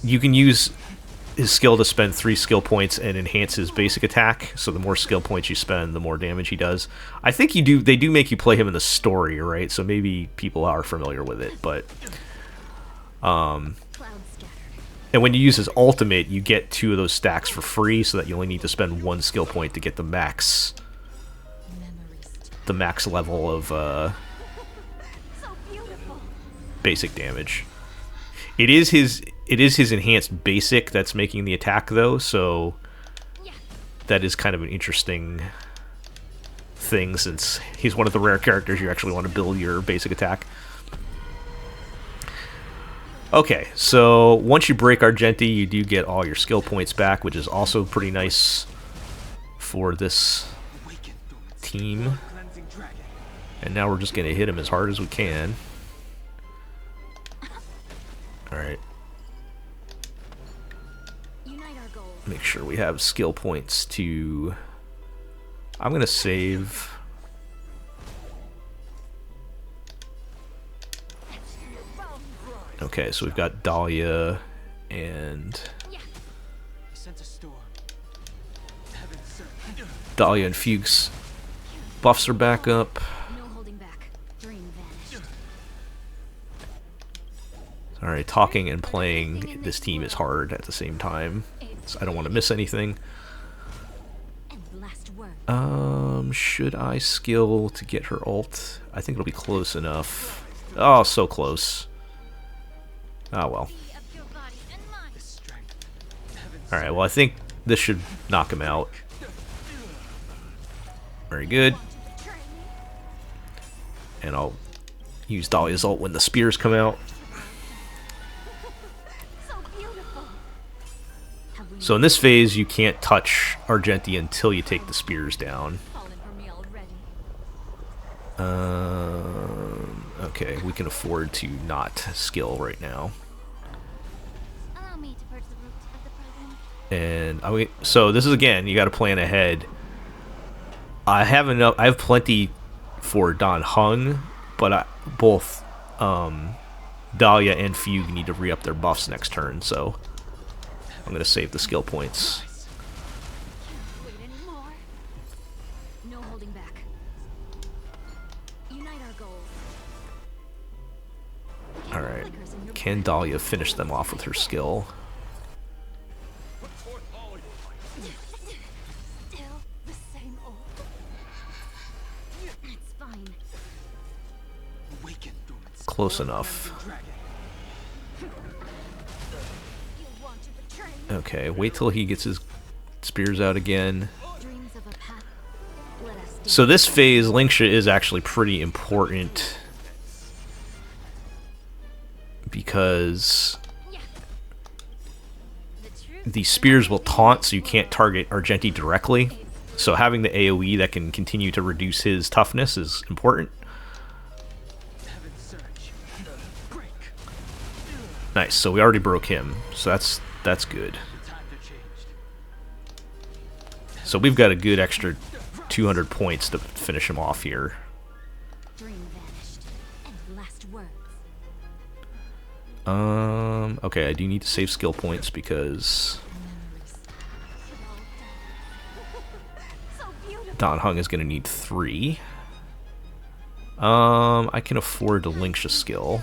You can use his skill to spend 3 skill points and enhance his basic attack. So the more skill points you spend, the more damage he does. I think they do make you play him in the story, right? So maybe people are familiar with it, but and when you use his ultimate, you get 2 of those stacks for free, so that you only need to spend 1 skill point to get the max level of basic damage. It is his enhanced basic that's making the attack, though, so that is kind of an interesting thing, since he's one of the rare characters you actually want to build your basic attack. Okay, so once you break Argenti, you do get all your skill points back, which is also pretty nice for this team. And now we're just going to hit him as hard as we can. Alright. Make sure we have skill points to... I'm going to save... Okay, so we've got Dahlia and... Dahlia and Fugue's buffs are back up. Alright, talking and playing this team is hard at the same time, so I don't want to miss anything. Should I skill to get her ult? I think it'll be close enough. Oh, so close. Oh well. Alright, well I think this should knock him out. Very good. And I'll use Dahlia's ult when the spears come out. So in this phase, you can't touch Argenti until you take the spears down. Okay, we can afford to not skill right now. And so this is, again, you got to plan ahead. I have plenty for Don Heng, but both Dahlia and Fugue need to re-up their buffs next turn, so I'm going to save the skill points. Alright, can Dahlia finish them off with her skill? Close enough. Okay, wait till he gets his spears out again. So this phase, Lingsha is actually pretty important, because the spears will taunt, so you can't target Argenti directly. So having the AoE that can continue to reduce his toughness is important. Nice, so we already broke him, so that's good. So we've got a good extra 200 points to finish him off here. Okay, I do need to save skill points because Don Heng is going to need 3. I can afford to Lingsha skill.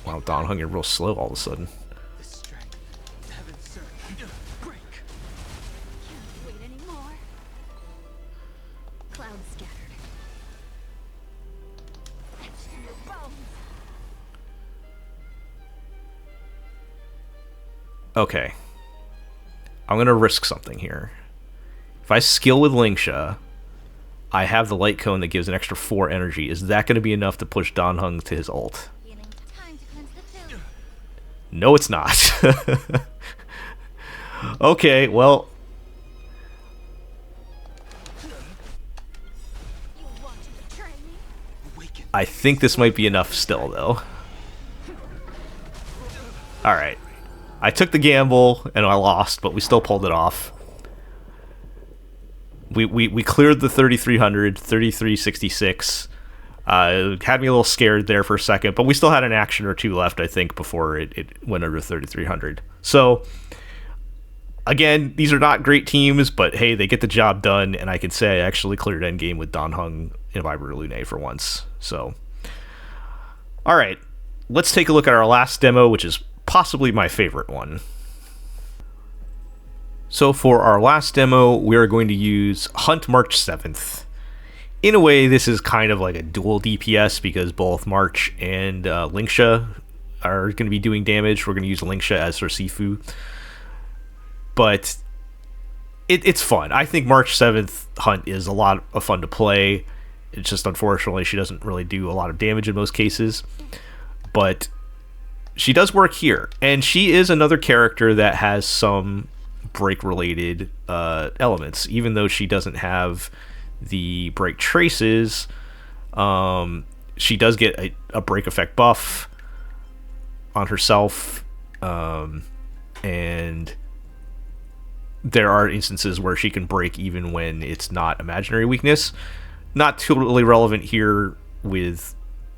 Wow, Don Heng, you're real slow all of a sudden. Okay. I'm going to risk something here. If I skill with Lingsha, I have the light cone that gives an extra 4 energy. Is that going to be enough to push Don Heng to his ult? No, it's not. Okay, well, You want to betray me? I think this might be enough still, though. Alright. I took the gamble, and I lost, but we still pulled it off. We cleared the 3300, 3366. It had me a little scared there for a second, but we still had an action or two left, I think, before it went under 3300. So, again, these are not great teams, but hey, they get the job done, and I can say I actually cleared endgame with Don Heng, Imbibitor, Lunae for once. So, alright, let's take a look at our last demo, which is possibly my favorite one. So for our last demo, we are going to use Hunt March 7th. In a way, this is kind of like a dual DPS because both March and Lingsha are going to be doing damage. We're going to use Lingsha as her Sifu. But it's fun. I think March 7th Hunt is a lot of fun to play. It's just unfortunately she doesn't really do a lot of damage in most cases. But she does work here. And she is another character that has some break-related elements. Even though she doesn't have the break traces, she does get a break effect buff on herself, and there are instances where she can break even when it's not imaginary weakness. Not totally relevant here with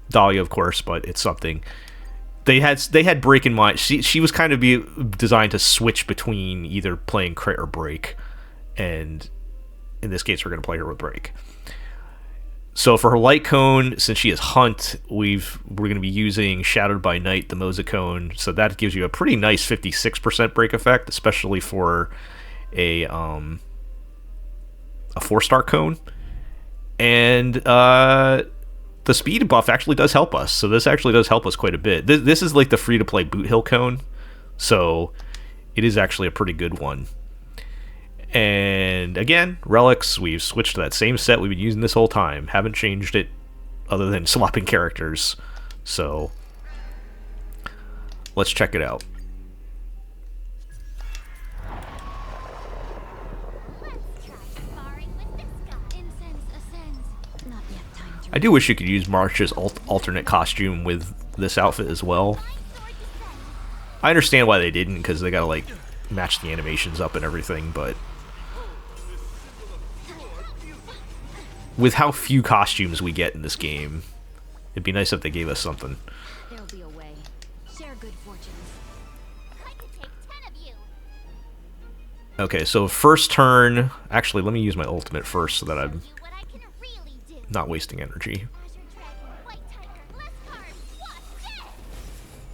Dahlia, of course, but it's something. They had break in mind. She was kind of designed to switch between either playing crit or break, and in this case, we're going to play her with break. So for her light cone, since she is Hunt, we're going to be using Shadowed by Night, the Moza cone. So that gives you a pretty nice 56% break effect, especially for a 4-star cone. And the speed buff actually does help us. So this actually does help us quite a bit. This is like the free-to-play Boot Hill cone. So it is actually a pretty good one. And again, relics, we've switched to that same set we've been using this whole time. Haven't changed it other than swapping characters. So let's check it out. I do wish you could use March's alternate costume with this outfit as well. I understand why they didn't, because they gotta like match the animations up and everything, but with how few costumes we get in this game, it'd be nice if they gave us something. There'll be a way. Share good fortunes. I could take 10 of you. Okay, so first turn. Actually, let me use my ultimate first so that I'm Do what I can really do. not wasting energy. Azure Dragon, White Tiger, Bless Card, Wasp, dead.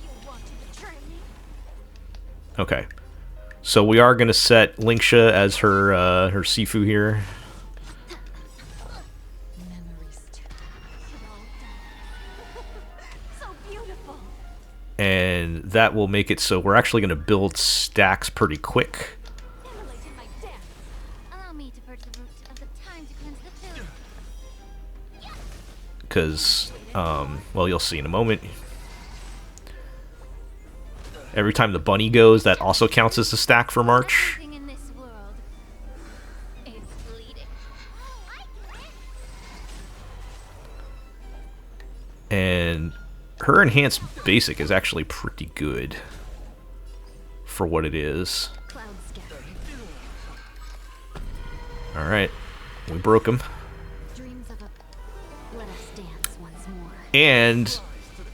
You want to betray me? Okay, so we are gonna set Lingsha as her Sifu here. So beautiful. And that will make it so we're actually going to build stacks pretty quick. Immolate in my death. Allow me to purge the root of the time to cleanse the food. Because, well, you'll see in a moment. Every time the bunny goes, that also counts as a stack for March. Everything in this world is bleeding. And her enhanced basic is actually pretty good for what it is. Cloud scatter. Alright, we broke him. Dreams of a let us dance once more. And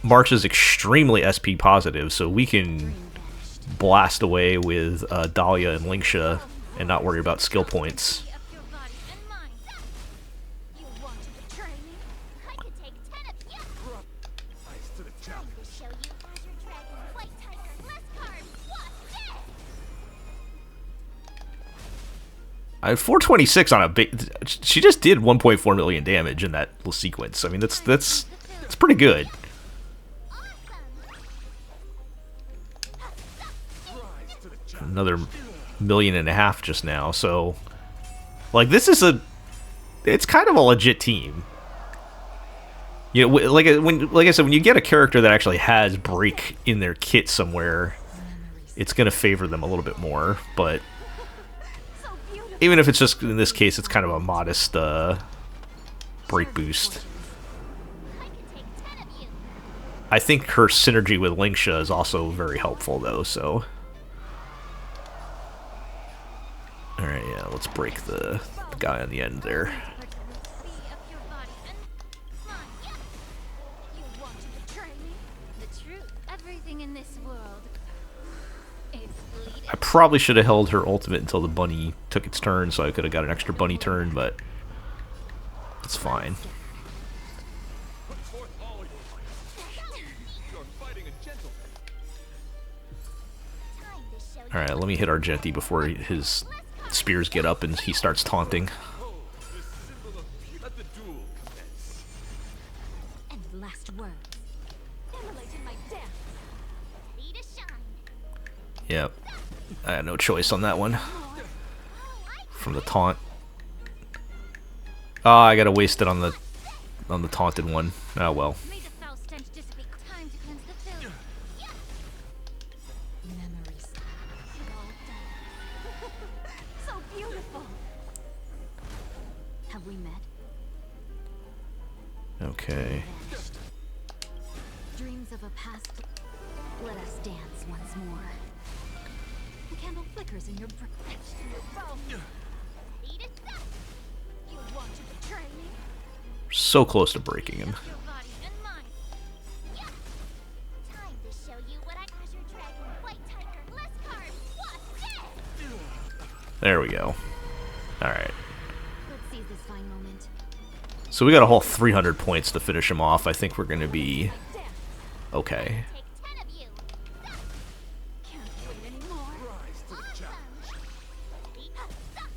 March is extremely SP positive, so we can Dream vanished. blast away with Dahlia and Lingsha and not worry about skill points. Of your body and mind. You want to betray me? I could take 10 of you. Time to show you Azure Dragon, White Tiger, Bless Card, Wasp, dead. I have 426 on a she just did 1.4 million damage in that little sequence. I mean, that's pretty good. Another 1.5 million just now. So, like, this is it's kind of a legit team. You know, like I said, when you get a character that actually has break in their kit somewhere, it's going to favor them a little bit more. But So beautiful. even if it's just, in this case, it's kind of a modest break boost. I could take 10 of you. I think her synergy with Lingsha is also very helpful, though, so... Alright, yeah, let's break the guy on the end there. Be of your body and mine. Yeah. You want to betray me? The truth. Everything in this world. It's bleeding. I probably should have held her ultimate until the bunny took its turn, so I could have got an extra bunny turn, but... it's fine. Put forth all your might. You're fighting a gentleman. Time to show you. Alright, let me hit Argenti before his spears get up and he starts taunting. Oh, the symbol of let the duel commence. And last words. Immolated my death. Ready to shine. Yep. I had no choice on that one. From the taunt. Oh, I gotta waste it on the taunted one. Oh well. May the foul stench dissipate. Time to cleanse the filth. Memories. It all done. So beautiful. Have we met? Okay. Vanished. Dreams of a past. Let us dance once more. The candle flickers in your brain. Etched in your bone. Ready to set. You want to betray me? So close to breaking him. Your body and mine. Yeah. Time to show you what I Azure Dragon, White Tiger, less cards, what's dead? There we go. Alright. Let's seize this fine moment. So we got a whole 300 points to finish him off. I think we're gonna be okay. Take 10 of you. Can't wait anymore. Rise to the challenge. Ready? Stop.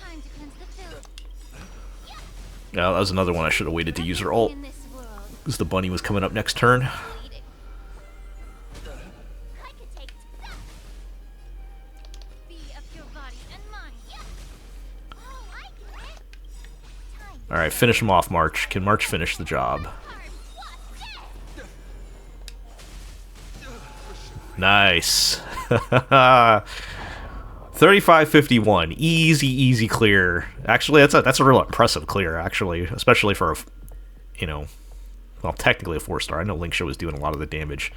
Time to cleanse the filth. Yeah, that was another one I should have waited to use her ult, In this world, because the bunny was coming up next turn. bleeding. I could take that. Be of your body and mine. Yeah. Oh, I get it. Time to Alright, finish him off, March. Can March finish the job? cards. What's dead? Nice. 35-51. Easy clear. Actually, that's a real impressive clear, actually. Especially for a, you know, well, technically a 4-star. I know Lingsha was doing a lot of the damage.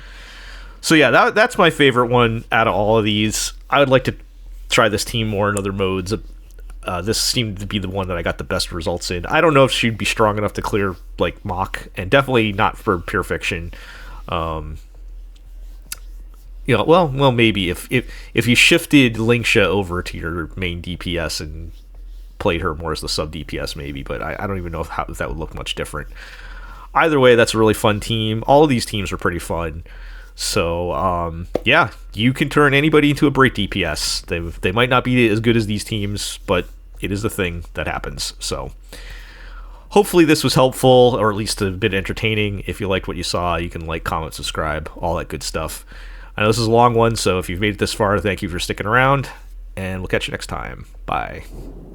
So yeah, that's my favorite one out of all of these. I would like to try this team more in other modes. This seemed to be the one that I got the best results in. I don't know if she'd be strong enough to clear, like, Mach, and definitely not for Pure Fiction. You know, well, maybe if you shifted Lingsha over to your main DPS and played her more as the sub DPS, maybe. But I don't even know if that would look much different. Either way, that's a really fun team. All of these teams are pretty fun. So yeah, you can turn anybody into a break DPS. They might not be as good as these teams, but it is the thing that happens. So hopefully this was helpful, or at least a bit entertaining. If you liked what you saw, you can like, comment, subscribe, all that good stuff. I know this is a long one, so if you've made it this far, thank you for sticking around, and we'll catch you next time. Bye.